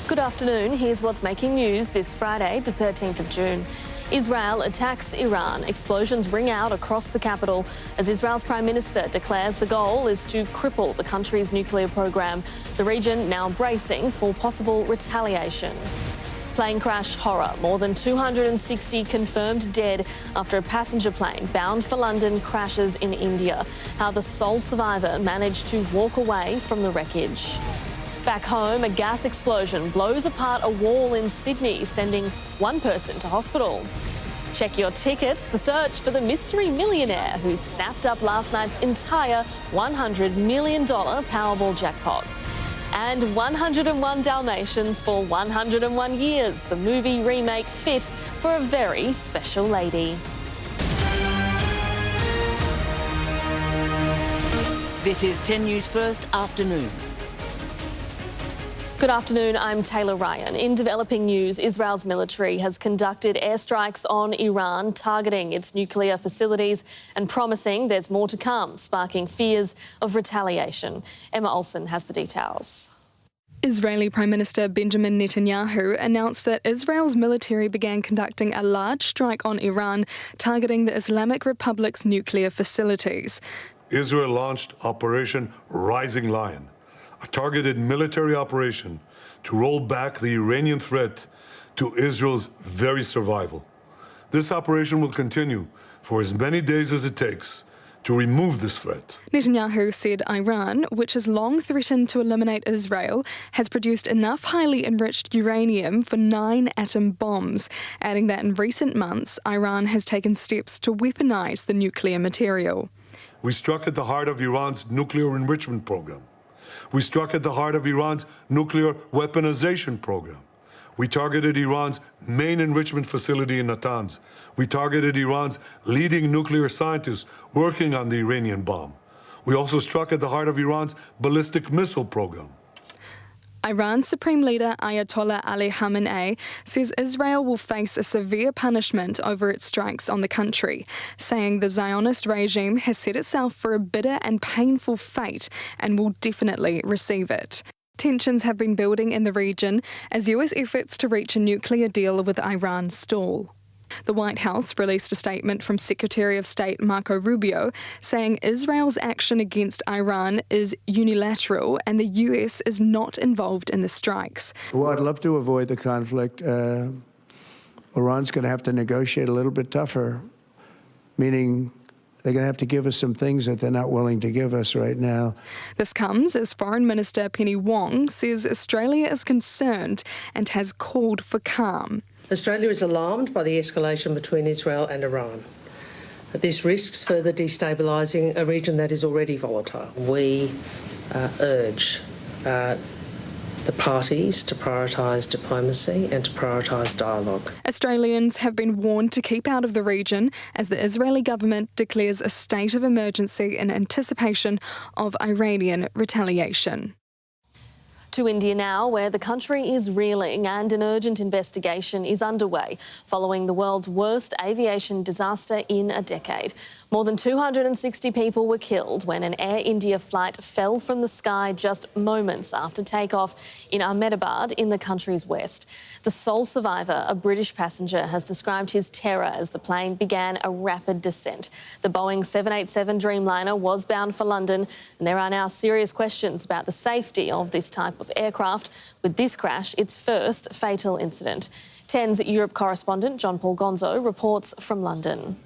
Good afternoon. Here's what's making news this Friday, the 13th of June. Israel attacks Iran. Explosions ring out across the capital as Israel's Prime Minister declares the goal is to cripple the country's nuclear program. The region now bracing for possible retaliation. Plane crash horror. More than 260 confirmed dead after a passenger plane bound for London crashes in India. How the sole survivor managed to walk away from the wreckage. Back home, a gas explosion blows apart a wall in Sydney, sending one person to hospital. Check your tickets. The search for the mystery millionaire who snapped up last night's entire $100 million Powerball jackpot. And 101 Dalmatians for 101 years, the movie remake fit for a very special lady. This is 10 News First Afternoon. Good afternoon, I'm Taylor Ryan. In developing news, Israel's military has conducted airstrikes on Iran, targeting its nuclear facilities and promising there's more to come, sparking fears of retaliation. Emma Olsen has the details. Israeli Prime Minister Benjamin Netanyahu announced that Israel's military began conducting a large strike on Iran, targeting the Islamic Republic's nuclear facilities. Israel launched Operation Rising Lion, a targeted military operation to roll back the Iranian threat to Israel's very survival. This operation will continue for as many days as it takes to remove this threat. Netanyahu said Iran, which has long threatened to eliminate Israel, has produced enough highly enriched uranium for 9 atom bombs, adding that in recent months, Iran has taken steps to weaponize the nuclear material. We struck at the heart of Iran's nuclear enrichment program. We struck at the heart of Iran's nuclear weaponization program. We targeted Iran's main enrichment facility in Natanz. We targeted Iran's leading nuclear scientists working on the Iranian bomb. We also struck at the heart of Iran's ballistic missile program. Iran's Supreme Leader Ayatollah Ali Khamenei says Israel will face a severe punishment over its strikes on the country, saying the Zionist regime has set itself for a bitter and painful fate and will definitely receive it. Tensions have been building in the region as US efforts to reach a nuclear deal with Iran stall. The White House released a statement from Secretary of State Marco Rubio saying Israel's action against Iran is unilateral and the US is not involved in the strikes. Well, I'd love to avoid the conflict. Iran's going to have to negotiate a little bit tougher, meaning they're going to have to give us some things that they're not willing to give us right now. This comes as Foreign Minister Penny Wong says Australia is concerned and has called for calm. Australia is alarmed by the escalation between Israel and Iran. This risks further destabilising a region that is already volatile. We urge the parties to prioritise diplomacy and to prioritise dialogue. Australians have been warned to keep out of the region as the Israeli government declares a state of emergency in anticipation of Iranian retaliation. To India now, where the country is reeling and an urgent investigation is underway following the world's worst aviation disaster in a decade. More than 260 people were killed when an Air India flight fell from the sky just moments after takeoff in Ahmedabad in the country's west. The sole survivor, a British passenger, has described his terror as the plane began a rapid descent. The Boeing 787 Dreamliner was bound for London, and there are now serious questions about the safety of this type of aircraft, with this crash its first fatal incident. 10's Europe correspondent John Paul Gonzo reports from London.